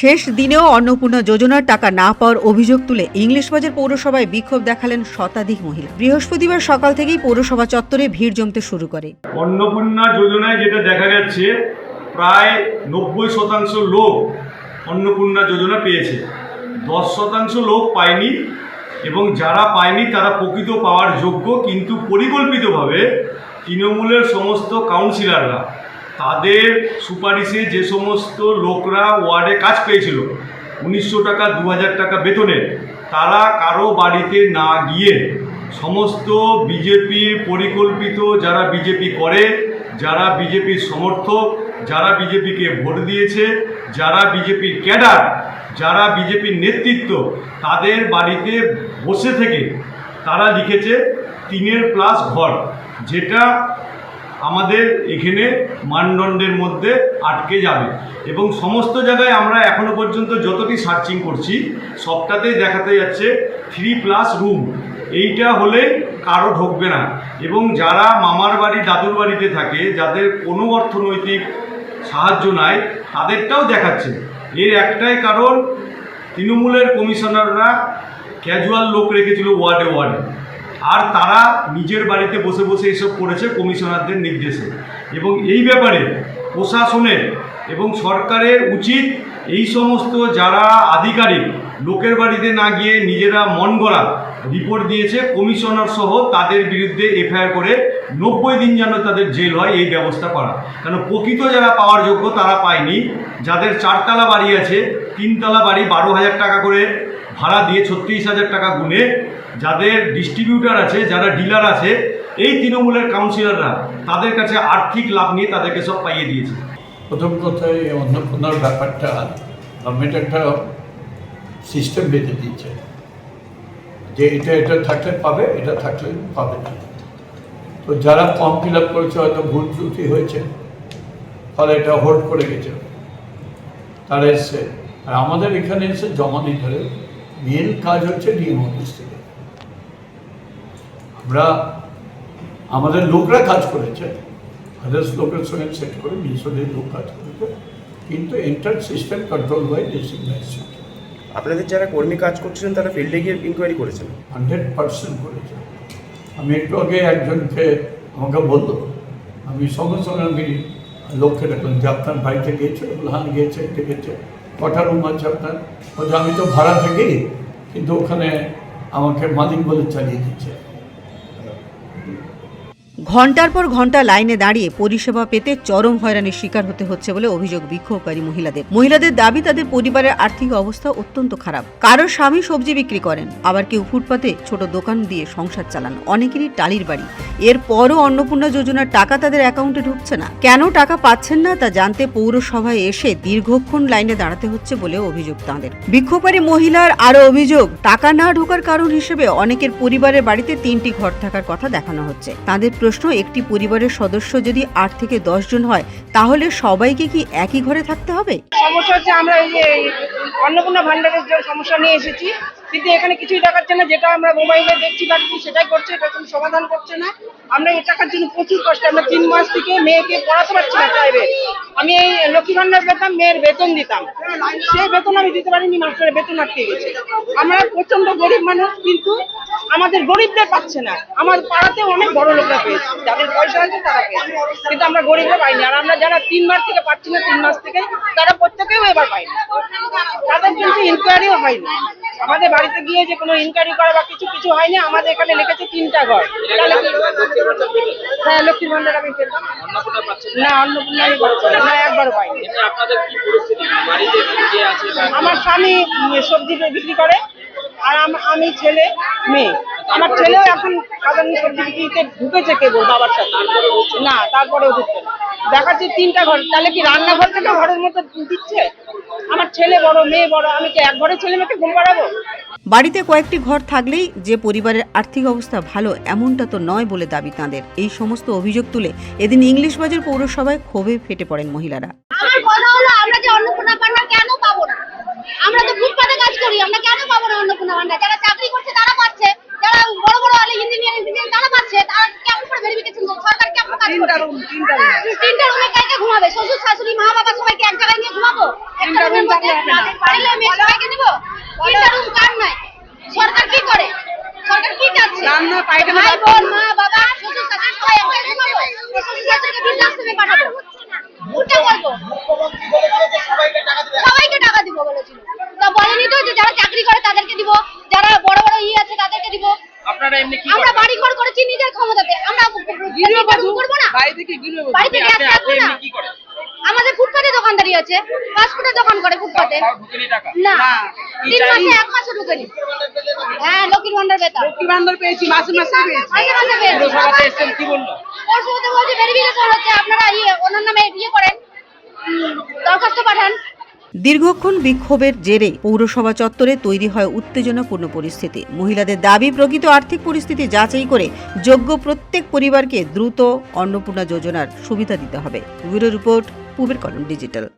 শেষ দিনেও অন্নপূর্ণা যোজনার টাকা না পাওয়ার অভিযোগ তুলে ইংলিশবাজার পৌরসভায় বিক্ষোভ দেখালেন শতাধিক মহিলা। বৃহস্পতিবার সকাল থেকেই পৌরসভা চত্বরে ভিড় জমতে শুরু করে। অন্নপূর্ণা যোজনায় যেটা দেখা যাচ্ছে, প্রায় 90% লোক অন্নপূর্ণা যোজনা পেয়েছে, 10% লোক পায়নি, এবং যারা পায়নি তারা প্রকৃত পাওয়ার যোগ্য, কিন্তু পরিকল্পিতভাবে তৃণমূলের সমস্ত কাউন্সিলররা তাদের সুপারিশে যে সমস্ত লোকরা ওয়ার্ডে কাজ পেয়েছিল 1900 টাকা 2000 টাকা বেতনে, তারা কারো বাড়িতে না গিয়ে সমস্ত বিজেপির পরিকল্পিত, যারা বিজেপি করে, যারা বিজেপির সমর্থক, যারা বিজেপিকে ভোট দিয়েছে, যারা বিজেপির ক্যাডার, যারা বিজেপির নেতৃত্ব, তাদের বাড়িতে বসে থেকে তারা লিখেছে 3+ ঘর, যেটা আমাদের এখানে মানদণ্ডের মধ্যে আটকে যাবে। এবং সমস্ত জায়গায় আমরা এখনো পর্যন্ত যতটি সার্চিং করছি সবটাতেই দেখাতে যাচ্ছে 3+ রুম, এইটা হলে কারো ঢুকবে না। এবং যারা মামার বাড়ি দাদুর বাড়িতে থাকে, যাদের কোনো অর্থনৈতিক সাহায্য নাই, তাদেরটাও দেখাচ্ছে। এর একটাই কারণ, তৃণমূলের কমিশনাররা ক্যাজুয়াল লোক রেখেছিল ওয়ার্ডে ওয়ার্ডে, আর তারা নিজের বাড়িতে বসে বসে এসব করেছে কমিশনারদের নির্দেশে। এবং এই ব্যাপারে প্রশাসনের এবং সরকারের উচিত এই সমস্ত যারা আধিকারিক লোকের বাড়িতে না গিয়ে নিজেরা মন গড়া রিপোর্ট দিয়েছে কমিশনার সহ, তাদের বিরুদ্ধে এফআইআর করে 90 দিন যেন তাদের জেল হয়, এই ব্যবস্থা করা। কারণ প্রকৃত যারা পাওয়ার যোগ্য তারা পায়নি। যাদের 4তলা বাড়ি আছে, 3তলা বাড়ি 12,000 টাকা করে ভাড়া দিয়ে 36,000 টাকা গুনে, যাদের ডিস্ট্রিবিউটার আছে, যারা ডিলার আছে, এই তৃণমূলের কাউন্সিলররা তাদের কাছে আর্থিক লাভ নিয়ে তাদেরকে সব পাইয়ে দিয়েছে। প্রথম কথায় এই অন্নপূর্ণার ব্যাপারটা গভর্নমেন্ট একটা সিস্টেম বেঁধে দিচ্ছে যে এটা থাকলে পাবে, এটা থাকলে পাবে না। তো যারা ফর্ম ফিল আপ করেছে হয়তো ভুল ত্রুটি হয়েছে, ফলে এটা হোল্ড করে গেছে, তারা এসছে। আর আমাদের এখানে এসে জমা দিতে হবে। মেন কাজ হচ্ছে ডিএম অফিস থেকে। আমাদের লোকরা কাজ করেছে, আদার্স লোকের সঙ্গে সেট করে মিশনের লোক কাজ করেছে, কিন্তু entire system control by district magistrate. আপনাদের যারা কর্মী কাজ করছিলেন তারা ফিল্ডে গিয়ে ইনকোয়ারি করেছেন? 100% করেছে। আমি একটু আগে একজনকে আমাকে বললো, আমি সঙ্গে সঙ্গে আমি লোককে দেখলাম যে আপনার বাড়িতে গিয়েছে, হ্যাঁ গিয়েছে, দেখেছে কটা রুম আছে আপনার। বলছে আমি তো ভাড়া থাকি, কিন্তু ওখানে আমাকে মালিক বলে চালিয়ে দিচ্ছে। ঘন্টার পর ঘন্টা লাইনে দাঁড়িয়ে পরিষেবা পেতে চরম হয়রানির শিকার হতে হচ্ছে বলে অভিযোগ বিক্ষোভকারী মহিলাদের দাবি, তাদের পরিবারের আর্থিক অবস্থা অত্যন্ত খারাপ। কারো স্বামী সবজি বিক্রি করেন, আবার কেউ ফুটপাতে ছোট দোকান দিয়ে সংসার চালান, অনেকেরই টালির বাড়ি। এরপরও অন্নপূর্ণা যোজনার টাকা তাদের অ্যাকাউন্টে ঢুকছে না। কেন টাকা পাচ্ছেন না তা জানতে পৌরসভায় এসে দীর্ঘক্ষণ লাইনে দাঁড়াতে হচ্ছে বলে অভিযোগ তাঁদের। বিক্ষোভকারী মহিলার আরো অভিযোগ, টাকা না ঢোকার কারণ হিসেবে অনেকের পরিবারের বাড়িতে 3টি ঘর থাকার কথা দেখানো হচ্ছে। তাদের প্রশ্ন, একটি পরিবারের সদস্য যদি 8 থেকে 10 জন হয়, তাহলে সবাইকে কি একই ঘরে থাকতে হবে? সমস্যা হচ্ছে, আমরা এই যে অন্নপূর্ণা ভান্ডারের যে সমস্যা নিয়ে এসেছি, কিন্তু এখানে কিছুই দেখাচ্ছে না। যেটা আমরা মোবাইলে দেখছি বাড়িতে সেটাই করছে, এটা কোনো সমাধান করছে না। আমরা এই টাকার জন্য প্রচুর কষ্ট। আমরা 3 মাস থেকে মেয়েকে পড়াতে পারছি না প্রাইভেট। আমি এই লক্ষ্মী ভান্ডার পেতাম, মেয়ের বেতন দিতাম, সেই বেতন আমি দিতে পারিনি, মাস্টারের বেতন আটকে গেছে। আমরা প্রচন্ড গরিব মানুষ, কিন্তু আমাদের গরিবদের পাচ্ছে না। আমার পাড়াতেও অনেক বড় লোকরা পেয়েছে, যাদের পয়সা আছে তারা পেয়েছে, কিন্তু আমরা গরিবরা পাইনি। আর আমরা যারা 3 মাস থেকে পাচ্ছি না, 3 মাস থেকে, তারা প্রত্যেকেও এবার পাইনি। তাদের কিন্তু ইনকোয়ারিও হয়নি। আমাদের বাড়িতে গিয়ে যে কোনো ইনকোয়ারি করা বা কিছু হয়নি। আমাদের এখানে লিখেছে 3টা ঘর। হ্যাঁ, লক্ষ্মীর ভান্ডার আমি পেতাম না, অন্নপূর্ণা আমি পাচ্ছি না, একবারও পাইনি। আমার স্বামী সবজি বিক্রি করে, আর আমি ছেলে মেয়ে। আমার ছেলেও এখন সাধারণ সবজি বিক্রিতে ঢুকেছে কেবল বাবার সাথে, না তারপরেও ঢুকছে না। দেখাচ্ছি 3টা ঘর, তাহলে কি রান্নাঘর থেকে ঘরের মতো দিচ্ছে? আমার ছেলে বড়, মেয়ে বড়, আমি কি এক ঘরে ছেলে মেয়েকে ঘুম পাড়াবো? বাড়িতে কয়েকটি ঘর থাকলেই যে পরিবারের আর্থিক অবস্থা ভালো, এমনটা তো নয় বলে দাবি তাঁদের। এই সমস্ত অভিযোগ তুলে এদিন ইংলিশবাজার পৌরসভায় ক্ষোভে ফেটে পড়েন মহিলারা। আমার কথা হলো, আমরা যে অন্নপূর্ণা ভান্ডার কেন পাবো না? আমরা তো ফুটপাতে কাজ করি, আমরা কেন পাবো না অন্নপূর্ণা ভান্ডার? যারা চাকরি করছে তারা পাচ্ছে, যারা বড় বড় ইঞ্জিনিয়ারিং তারা পাচ্ছে। তারা কেমন করে ভেরিফিকেশন করছে? সরকার কেমন কাজ করছে? 3টা রুমে কে কে ঘুমাবে? শ্বশুর শাশুড়ি মা বাবা সবাইকে এক জায়গায় নিয়ে ঘুমাবো? একটা রুমের মধ্যে বাড়ির লোক মেয়ে সবাইকে দিব তিনটা রুম কার নাই সরকার কি করে সরকার কি চাচ্ছে রান্না, পায়খানা, ভাই বোন মা বাবা শ্বশুর শাশুড়ি সবাই একসাথে ঘুমাবো শ্বশুর শাশুড়িকে বৃদ্ধাশ্রমে পাঠাবো উঠে করবো সবাইকে টাকা দিব বলেছিল তা বলেনি তো যে যারা চাকরি করে তাদেরকে দিব যারা বড় বড় আছে তাদেরকে দিব আপনারা এমনি কি আমরা বাড়ি ঘর করেছি নিজের ক্ষমতাতে আমরা করবো না বাড়ি থেকে গিলবে বাড়িতে গ্যাস থাকবো না কি করে আমাদের ফুটপাতে দোকানদারি আছে ফাস্টফুডের দোকান করে ফুটপাতে ঢুকেনি টাকা না কি 3 চাই? মাসে 1 মাসও ঢুকেনি হ্যাঁ লক্ষ্মীর ভান্ডার বেতন লক্ষ্মী ভান্ডার পেয়েছি মাসে মাসে পেয়েছি মাঝে মাঝে পেয়েছি পুরসভাতে এসেছেন কি বললো পরশুতে বলছি ভেরিফিকেশন হচ্ছে আপনারা ওনার নামে করেন দরখাস্ত পাঠান। দীর্ঘক্ষণ বিক্ষোভের জেরে পৌরসভা চত্বরে তৈরি হয় উত্তেজনাপূর্ণ পরিস্থিতি। মহিলাদের দাবি প্রকৃত আর্থিক পরিস্থিতি যাচাই করে যোগ্য প্রত্যেক পরিবারকে দ্রুত অন্নপূর্ণা যোজনার সুবিধা দিতে হবে। ব্যুরো রিপোর্ট পূবের কলম ডিজিটাল।